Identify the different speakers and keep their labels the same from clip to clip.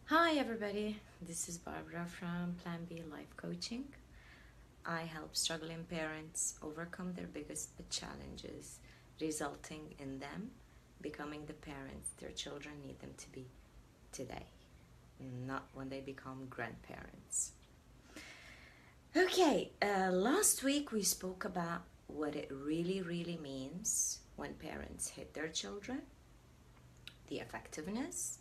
Speaker 1: Hi everybody, this is Barbara from Plan B Life Coaching. I help struggling parents overcome their biggest challenges, resulting in them becoming the parents their children need them to be today, not when they become grandparents. Okay, last week we spoke about what it really means when parents hit their children, the effectiveness,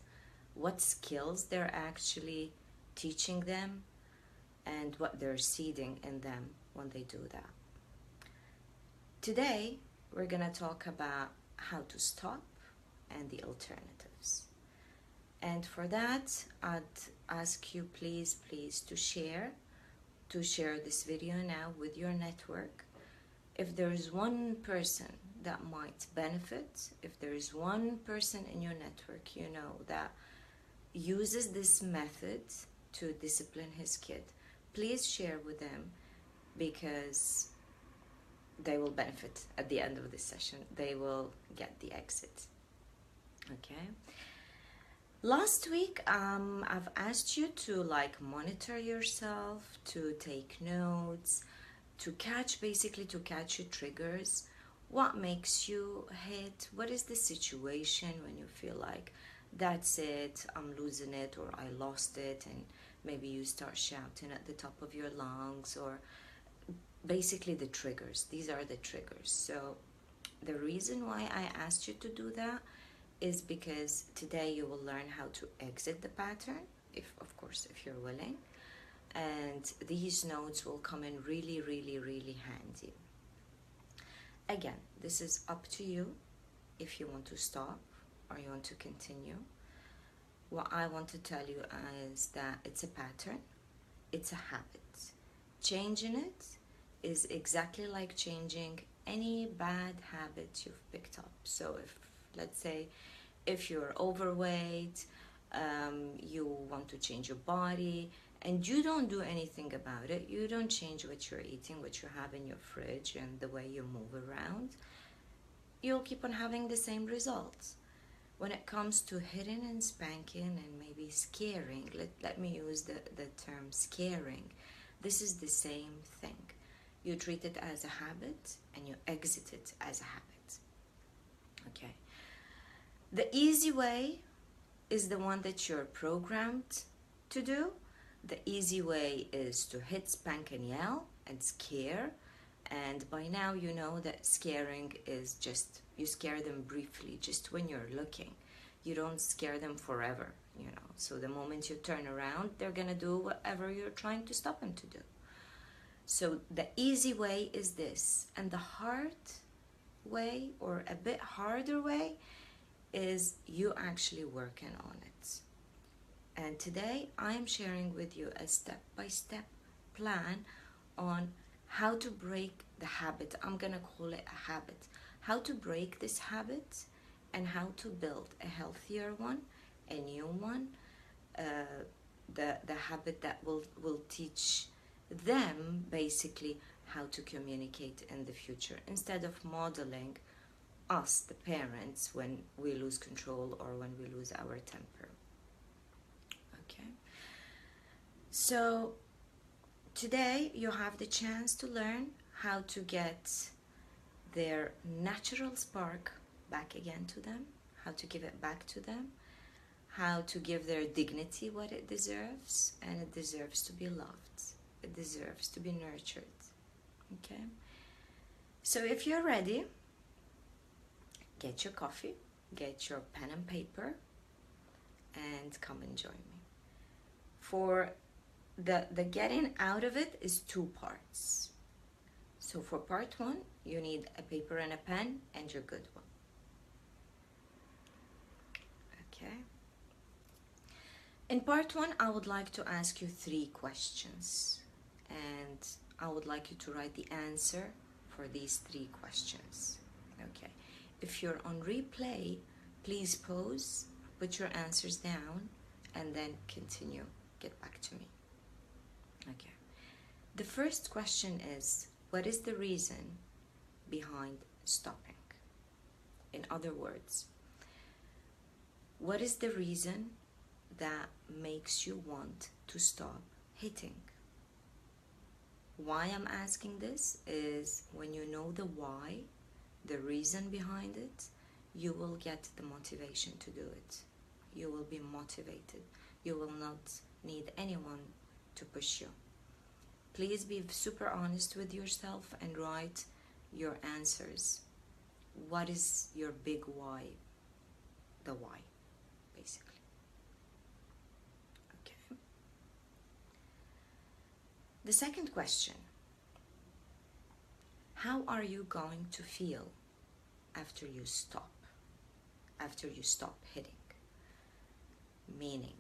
Speaker 1: what skills they're actually teaching them, and what they're seeding in them when they do that. Today, we're going to talk about how to stop and the alternatives. And for that, I'd ask you please to share this video now with your network. If there is one person that might benefit, if there is one person in your network you know that uses this method to discipline his kid, please share with them, because they will benefit at the end of this session. They will get the exit. Okay. Last week, I've asked you to monitor yourself, to take notes, to catch your triggers. What makes you hit? What is the situation when you feel like that's it, I'm losing it, or I lost it, and maybe you start shouting at the top of your lungs, or basically the triggers. These are the triggers. So the reason why I asked you to do that is because today you will learn how to exit the pattern, if you're willing, and these notes will come in really handy. Again, this is up to you if you want to stop or you want to continue. What I want to tell you is that it's a pattern, it's a habit. Changing it is exactly like changing any bad habit you've picked up. So let's say if you're overweight, you want to change your body, and you don't do anything about it, you don't change what you're eating, what you have in your fridge, and the way you move around, you'll keep on having the same results. When it comes to hitting and spanking and maybe scaring, let me use the term scaring, this is the same thing. You treat it as a habit and you exit it as a habit. Okay. The easy way is the one that you're programmed to do. The easy way is to hit, spank, and yell and scare. And by now you know that scaring is just, you scare them briefly, just when you're looking. You don't scare them forever, you know. So the moment you turn around, they're gonna do whatever you're trying to stop them to do. So the easy way is this, and the hard way, or a bit harder way, is you actually working on it. And today I'm sharing with you a step-by-step plan on how to break the habit. I'm gonna call it a habit. How to break this habit and how to build a healthier one, a new one, the habit that will teach them basically how to communicate in the future, instead of modeling us, the parents, when we lose control or when we lose our temper. Okay, so today you have the chance to learn how to get their natural spark back again to them, how to give it back to them, how to give their dignity what it deserves, and it deserves to be loved, it deserves to be nurtured. Okay, so if you're ready, get your coffee, get your pen and paper, and come and join me. For the getting out of it is two parts. So for part one, you need a paper and a pen and your good one. Okay. In part one, I would like to ask you 3 questions, and I would like you to write the answer for these 3 questions. Okay. If you're on replay, please pause, put your answers down, and then continue. Get back to me. Okay. The first question is, what is the reason behind stopping? In other words, what is the reason that makes you want to stop hitting? Why I'm asking this is when you know the why, the reason behind it, you will get the motivation to do it. You will be motivated. You will not need anyone to push you. Please be super honest with yourself and write your answers. What is your big why? The why, basically. Okay. The second question: how are you going to feel after you stop? After you stop hitting? Meaning,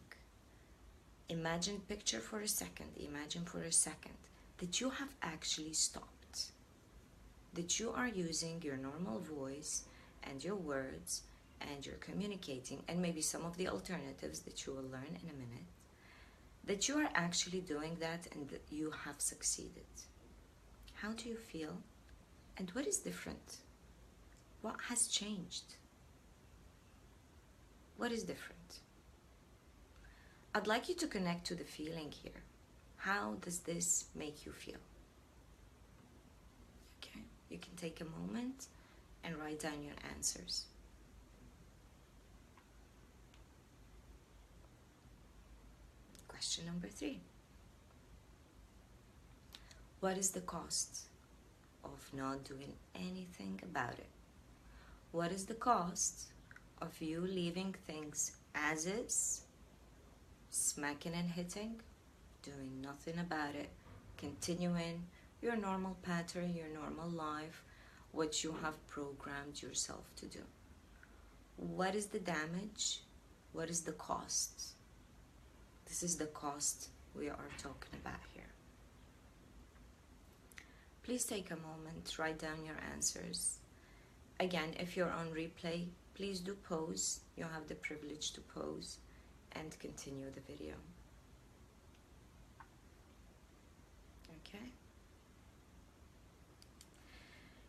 Speaker 1: picture for a second, imagine for a second that you have actually stopped, that you are using your normal voice and your words and you're communicating, and maybe some of the alternatives that you will learn in a minute, that you are actually doing that and that you have succeeded. How do you feel? And what is different? What has changed? What is different? I'd like you to connect to the feeling here. How does this make you feel? Okay, you can take a moment and write down your answers. Question number 3. What is the cost of not doing anything about it? What is the cost of you leaving things as is, smacking and hitting, doing nothing about it, continuing your normal pattern, your normal life, what you have programmed yourself to do? What is the damage? What is the cost? This is the cost we are talking about here. Please take a moment, write down your answers. Again, if you're on replay, please do pause. You have the privilege to pause and continue the video. Okay.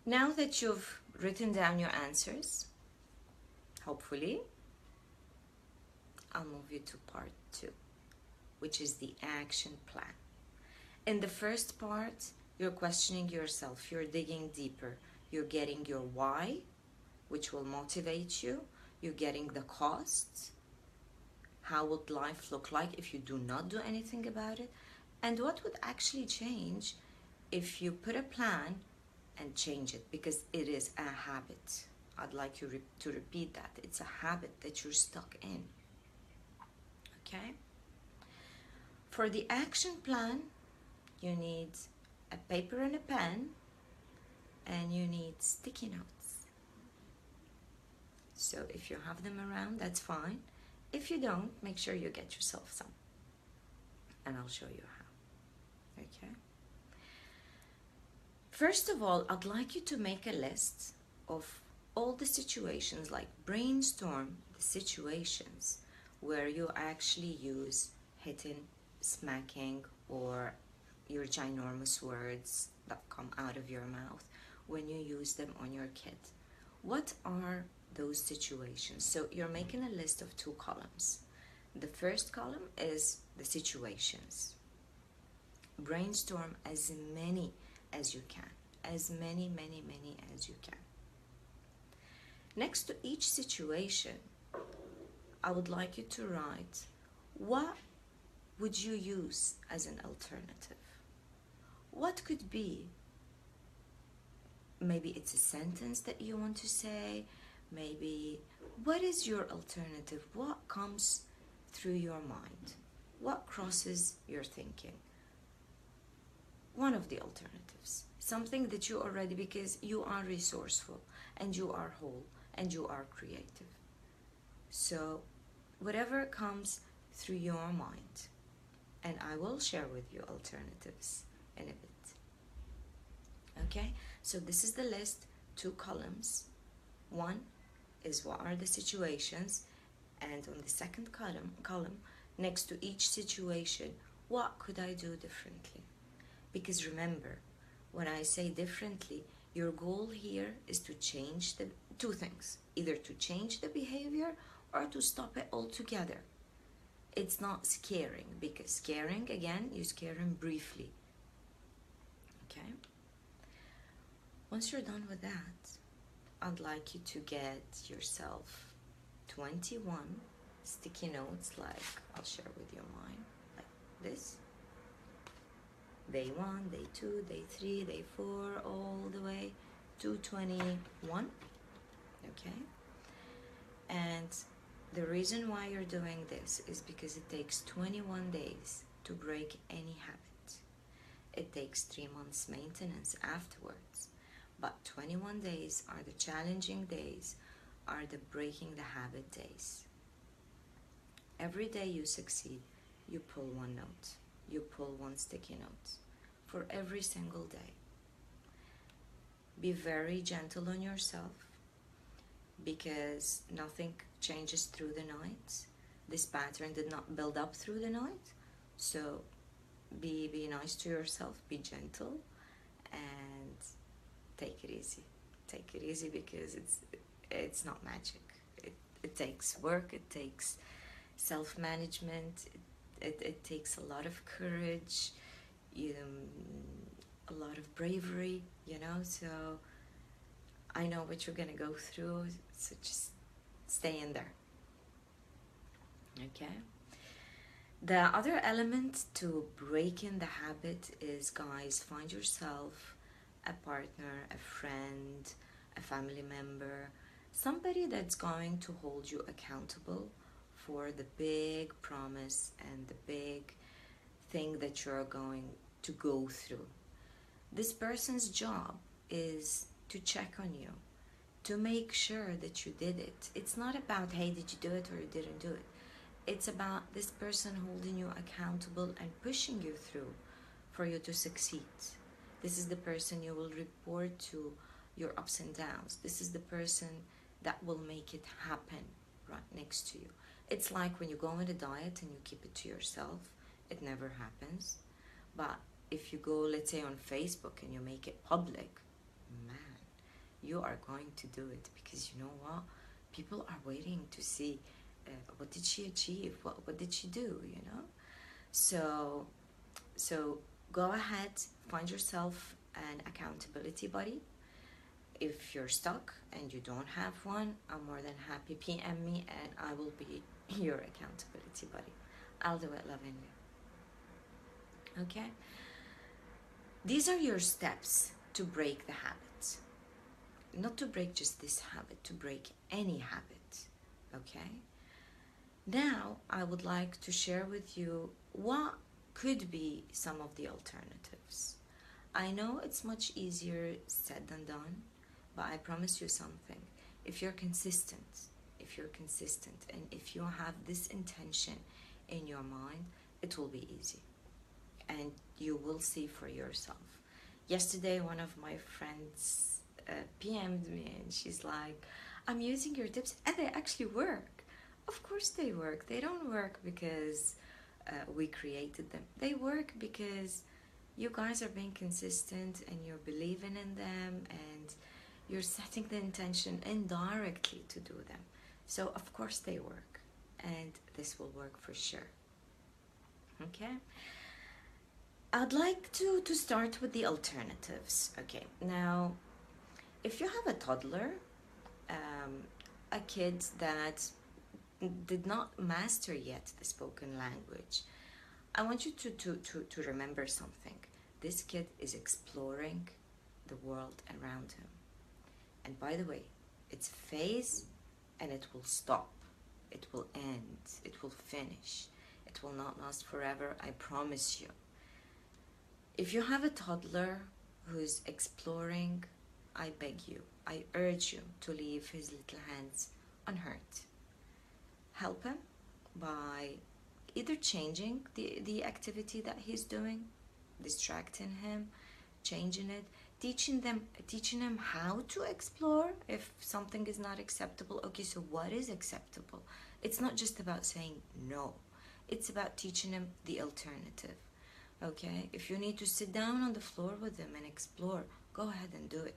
Speaker 1: Now that you've written down your answers, hopefully, I'll move you to part 2, which is the action plan. In the first part, you're questioning yourself, you're digging deeper, you're getting your why, which will motivate you, you're getting the costs, how would life look like if you do not do anything about it, and what would actually change if you put a plan and change it, because it is a habit. I'd like you to repeat that. It's a habit that you're stuck in. Okay? For the action plan, you need a paper and a pen, and you need sticky notes. So if you have them around, that's fine. If you don't, make sure you get yourself some, and I'll show you how. Okay? First of all, I'd like you to make a list of all the situations, like brainstorm the situations where you actually use hitting, smacking, or your ginormous words that come out of your mouth when you use them on your kid. What are those situations? So you're making a list of 2 columns. The first column is the situations. Brainstorm as many as you can, as many as you can. Next to each situation, I would like you to write, what would you use as an alternative? What could be? Maybe it's a sentence that you want to say. Maybe, what is your alternative? What comes through your mind? What crosses your thinking? One of the alternatives. Something that you already, because you are resourceful and you are whole and you are creative. So whatever comes through your mind, and I will share with you alternatives in a bit. Okay, so this is the list, 2 columns. One is what are the situations, and on the second column, next to each situation, what could I do differently? Because remember, when I say differently, your goal here is to change the 2 things, either to change the behavior or to stop it altogether. It's not scaring, because scaring, again, you scare him briefly. Okay? Once you're done with that, I'd like you to get yourself 21 sticky notes, like I'll share with you mine, like this. Day 1, day 2, day 3, day 4, all the way to 21. Okay? And the reason why you're doing this is because it takes 21 days to break any habit. It takes 3 months maintenance afterwards. But 21 days are the challenging days, are the breaking the habit days. Every day you succeed, you pull one note. You pull one sticky note for every single day. Be very gentle on yourself, because nothing changes through the night. This pattern did not build up through the night. So be nice to yourself, be gentle, and take it easy. Take it easy, because it's not magic. It takes work, it takes self-management, it takes a lot of courage, a lot of bravery, so I know what you're gonna go through, so just stay in there. Okay? The other element to breaking the habit is, guys, find yourself a partner, a friend, a family member, somebody that's going to hold you accountable for the big promise and the big thing that you're going to go through. This person's job is to check on you, to make sure that you did it. It's not about, hey, did you do it or you didn't do it. It's about this person holding you accountable and pushing you through for you to succeed. This is the person you will report to your ups and downs. This is the person that will make it happen right next to you. It's like when you go on a diet and you keep it to yourself, it never happens. But if you go, let's say, on Facebook and you make it public, man, you are going to do it, because you know what? People are waiting to see what did she achieve? What did she do? So go ahead, find yourself an accountability buddy. If you're stuck and you don't have one, I'm more than happy. PM me and I will be your accountability buddy. I'll do it lovingly. Okay? These are your steps to break the habit. Not to break just this habit, to break any habit. Okay? Now, I would like to share with you what could be some of the alternatives. I know it's much easier said than done, but I promise you something. If you're consistent, and if you have this intention in your mind, it will be easy. And you will see for yourself. Yesterday, one of my friends PM'd me and she's like, I'm using your tips and they actually work. Of course they work. They don't work because we created them. They work because you guys are being consistent and you're believing in them and you're setting the intention indirectly to do them. So of course they work, and this will work for sure. Okay? I'd like to start with the alternatives. Okay, now if you have a toddler, a kid that did not master yet the spoken language, I want you to remember something. This kid is exploring the world around him. And by the way, it's a phase and it will stop. It will end. It will finish. It will not last forever, I promise you. If you have a toddler who's exploring, I beg you, I urge you to leave his little hands unhurt. Help him by either changing the activity that he's doing, distracting him, changing it, teaching him how to explore if something is not acceptable. Okay, so what is acceptable? It's not just about saying no. It's about teaching him the alternative. Okay, if you need to sit down on the floor with him and explore, go ahead and do it,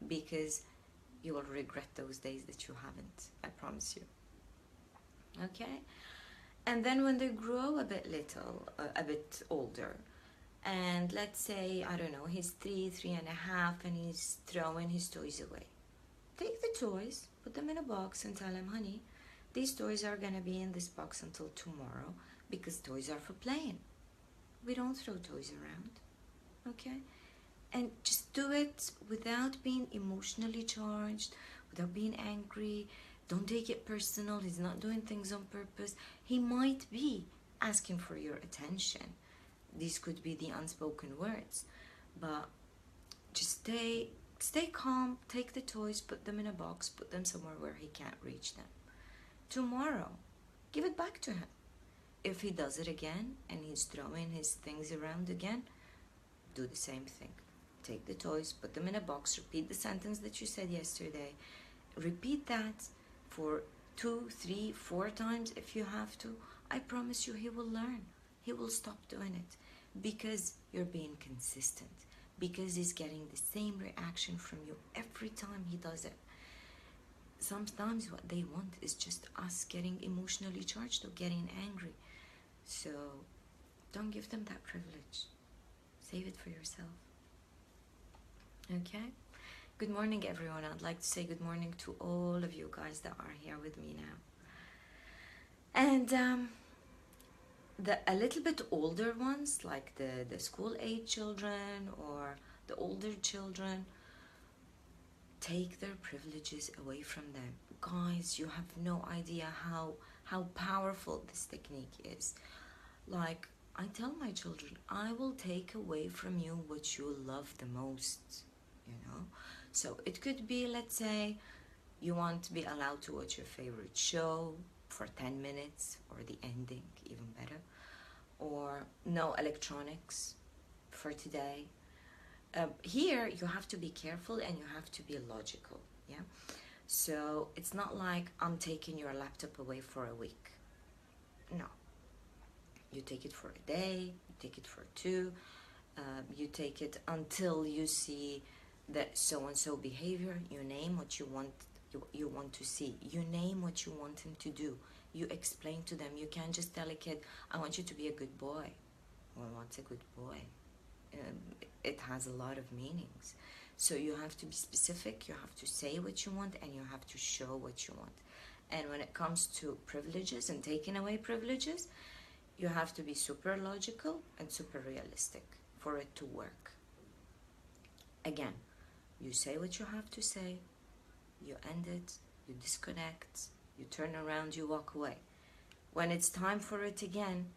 Speaker 1: because you will regret those days that you haven't, I promise you. Okay, And then when they grow a bit little, a bit older, and let's say, I don't know, he's 3, 3.5, and he's throwing his toys away. Take the toys, put them in a box, and tell him, honey, these toys are gonna be in this box until tomorrow because toys are for playing. We don't throw toys around, okay? And just do it without being emotionally charged, without being angry. Don't take it personal. He's not doing things on purpose. He might be asking for your attention. These could be the unspoken words, but just stay calm. Take the toys, put them in a box, put them somewhere where he can't reach them. Tomorrow, give it back to him. If he does it again and he's throwing his things around again, do the same thing. Take the toys, put them in a box, repeat the sentence that you said yesterday. Repeat that for 2, 3, 4 times if you have to. I promise you he will learn. He will stop doing it because you're being consistent, because he's getting the same reaction from you every time he does it. Sometimes what they want is just us getting emotionally charged or getting angry. So don't give them that privilege. Save it for yourself. Okay? Good morning, everyone. I'd like to say good morning to all of you guys that are here with me now. And the a little bit older ones, like the school-age children or the older children, take their privileges away from them. Guys, you have no idea how powerful this technique is. Like, I tell my children, I will take away from you what you love the most, you know? So it could be, let's say, you want to be allowed to watch your favorite show for 10 minutes, or the ending, even better. Or no electronics for today. Here, you have to be careful and you have to be logical, yeah? So it's not like I'm taking your laptop away for a week. No. You take it for a day, you take it for 2, you take it until you see that so-and-so behavior. You name what you want to see. You name what you want him to do. You explain to them. You can't just tell a kid, I want you to be a good boy. Well, what's a good boy? It has a lot of meanings. So you have to be specific, you have to say what you want, and you have to show what you want. And when it comes to privileges and taking away privileges, you have to be super logical and super realistic for it to work. Again, you say what you have to say, you end it, you disconnect, you turn around, you walk away. When it's time for it again,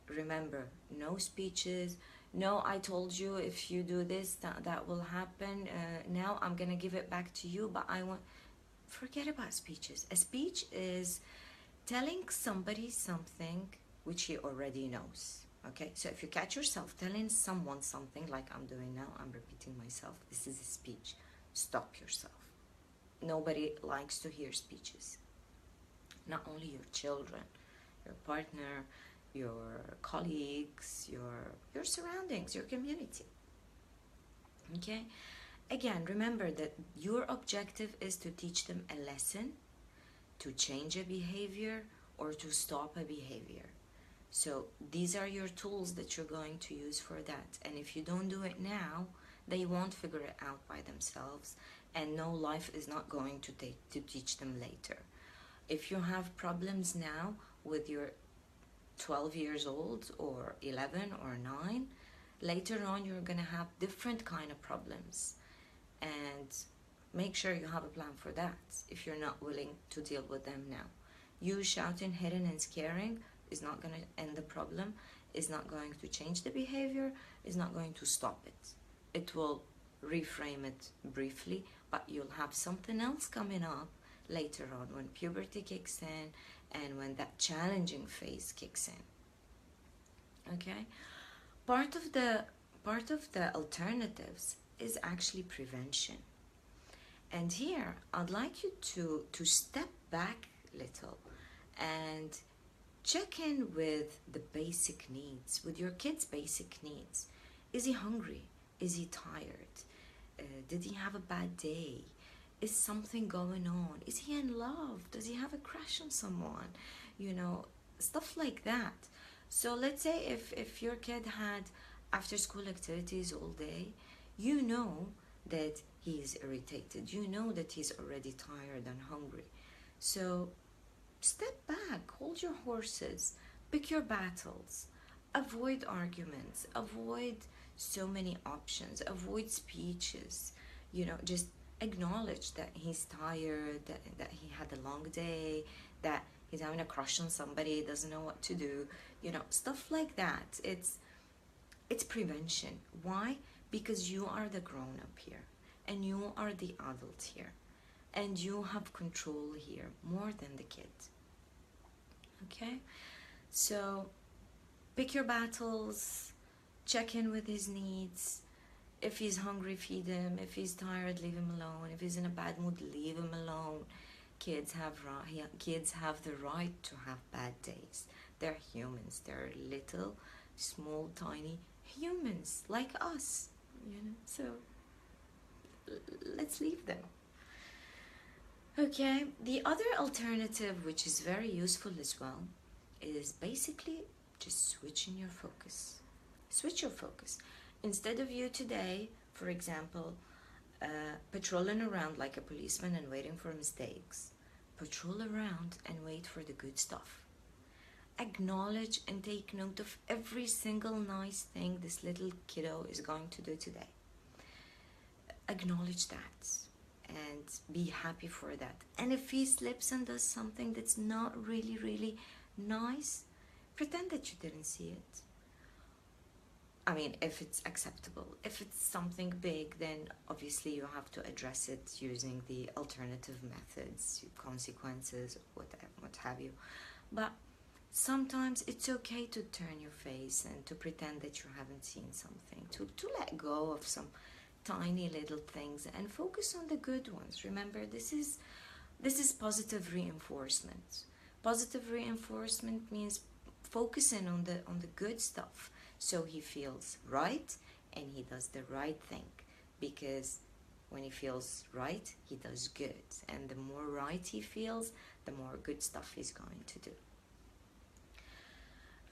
Speaker 1: remember, no speeches, no, I told you if you do this, that will happen. Now I'm gonna give it back to you, but I want... Forget about speeches. A speech is telling somebody something which he already knows. Okay, so if you catch yourself telling someone something like I'm doing now, I'm repeating myself, this is a speech. Stop yourself. Nobody likes to hear speeches. Not only your children, your partner, your colleagues, your surroundings, your community. Okay? Again, remember that your objective is to teach them a lesson, to change a behavior, or to stop a behavior. So these are your tools that you're going to use for that. And if you don't do it now, they won't figure it out by themselves, and no, life is not going to teach them later. If you have problems now with your 12 years old or 11 or 9, later on you're gonna have different kind of problems, and make sure you have a plan for that if you're not willing to deal with them now. You shouting, hitting, and scaring is not going to end the problem, is not going to change the behavior, is not going to stop it. It will reframe it briefly, but you'll have something else coming up later on when puberty kicks in and when that challenging phase kicks in. Okay? Part of the alternatives is actually prevention. And here, I'd like you to step back a little and check in with the basic needs, with your kid's basic needs. Is he hungry? Is he tired? Did he have a bad day? Is something going on? Is he in love? Does he have a crush on someone? You know, stuff like that. So let's say if your kid had after school activities all day, you know that he's irritated, you know that he's already tired and hungry. So step back, hold your horses, pick your battles, avoid arguments, avoid so many options, avoid speeches, just acknowledge that he's tired, that he had a long day, that he's having a crush on somebody, doesn't know what to do, stuff like that. It's prevention. Why? Because you are the grown up here and you are the adult here and you have control here more than the kid. Okay? So pick your battles, check in with his needs. If he's hungry, feed him. If he's tired, leave him alone. If he's in a bad mood, leave him alone. Kids have the right to have bad days. They're humans. They're little, small, tiny humans like us, so let's leave them. Okay, the other alternative, which is very useful as well, is basically just switching your focus. Switch your focus. Instead of you today, for example, patrolling around like a policeman and waiting for mistakes, patrol around and wait for the good stuff. Acknowledge and take note of every single nice thing this little kiddo is going to do today. Acknowledge that and be happy for that. And if he slips and does something that's not really, really nice, pretend that you didn't see it. I mean, if it's acceptable. If it's something big, then obviously you have to address it using the alternative methods, consequences, what have you. But sometimes it's okay to turn your face and to pretend that you haven't seen something, to let go of some tiny little things and focus on the good ones. Remember, this is positive reinforcement. Positive reinforcement means focusing on the good stuff, so he feels right and he does the right thing, because when he feels right, he does good, and the more right he feels, the more good stuff he's going to do.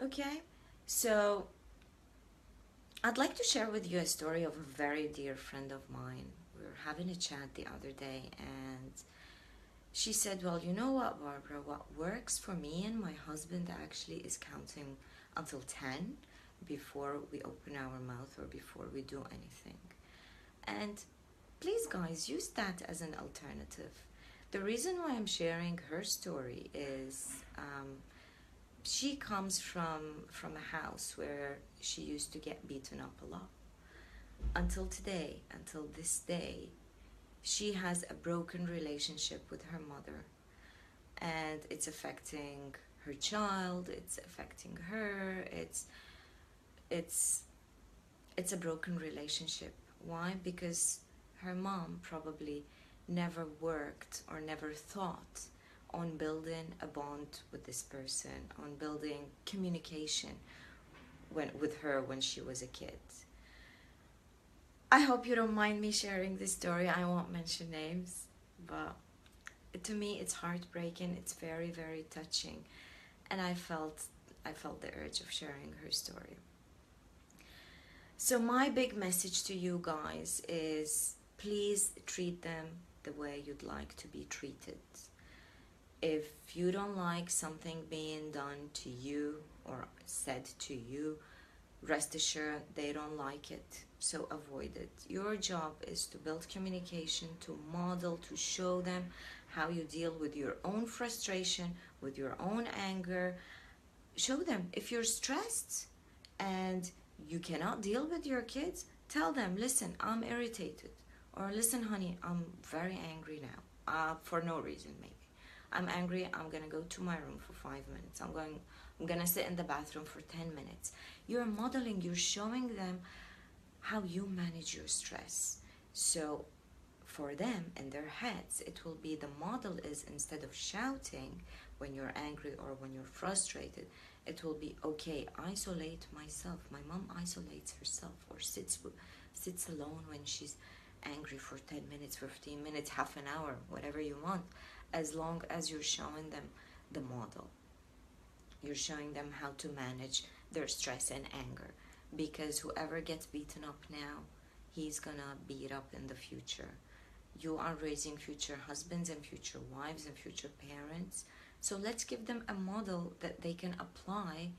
Speaker 1: Okay, so I'd like to share with you a story of a very dear friend of mine. We were having a chat the other day, and she said, well, you know what, Barbara, what works for me and my husband actually is counting until 10 before we open our mouth or before we do anything. And please, guys, use that as an alternative. The reason why I'm sharing her story is she comes from a house where she used to get beaten up a lot. Until this day, she has a broken relationship with her mother, and it's affecting her child, it's affecting her, it's a broken relationship. Why? Because her mom probably never worked or never thought on building a bond with this person, on building communication with her when she was a kid. I hope you don't mind me sharing this story. I won't mention names, but to me it's heartbreaking. It's very, very touching, and I felt the urge of sharing her story. So my big message to you guys is, please treat them the way you'd like to be treated. If you don't like something being done to you or said to you, rest assured they don't like it, so avoid it. Your job is to build communication, to model, to show them how you deal with your own frustration, with your own anger. Show them. If you're stressed and you cannot deal with your kids, tell them, listen, I'm irritated. Or listen, honey, I'm very angry now, for no reason maybe. I'm angry, I'm gonna go to my room for 5 minutes. I'm gonna sit in the bathroom for 10 minutes. You're modeling, you're showing them how you manage your stress. So for them, in their heads, it will be, the model is, instead of shouting when you're angry or when you're frustrated, it will be, okay, isolate myself. My mom isolates herself or sits alone when she's angry for 10 minutes, 15 minutes, half an hour, whatever you want, as long as you're showing them the model. You're showing them how to manage their stress and anger, because whoever gets beaten up now, he's gonna beat up in the future. You are raising future husbands and future wives and future parents, so let's give them a model that they can apply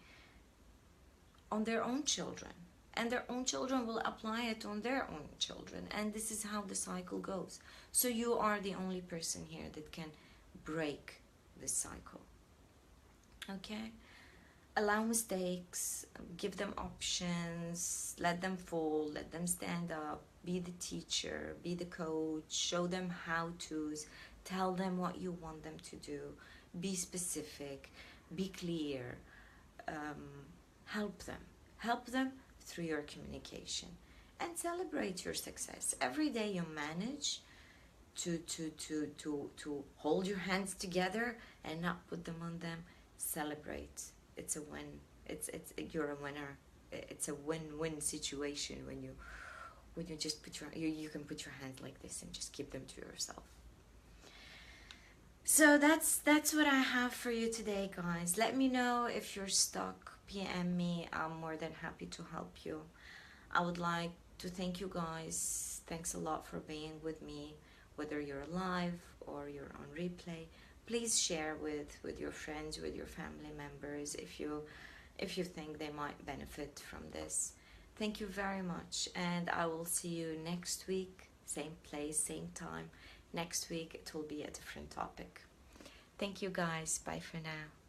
Speaker 1: on their own children, and their own children will apply it on their own children, and this is how the cycle goes. So you are the only person here that can break this cycle. Okay? Allow mistakes, give them options, let them fall, let them stand up, be the teacher, be the coach, show them how-tos, tell them what you want them to do, be specific, be clear, help them through your communication, and celebrate your success. Every day you manage to hold your hands together and not put them on them, celebrate. It's a win. You're a winner. It's a win-win situation when you just put you can put your hands like this and just keep them to yourself. So that's what I have for you today, guys. Let me know if you're stuck. PM me. I'm more than happy to help you. I would like to thank you guys. Thanks a lot for being with me, whether you're live or you're on replay. Please share with your friends, with your family members, if you think they might benefit from this. Thank you very much, and I will see you next week, same place, same time. Next week it will be a different topic. Thank you guys. Bye for now.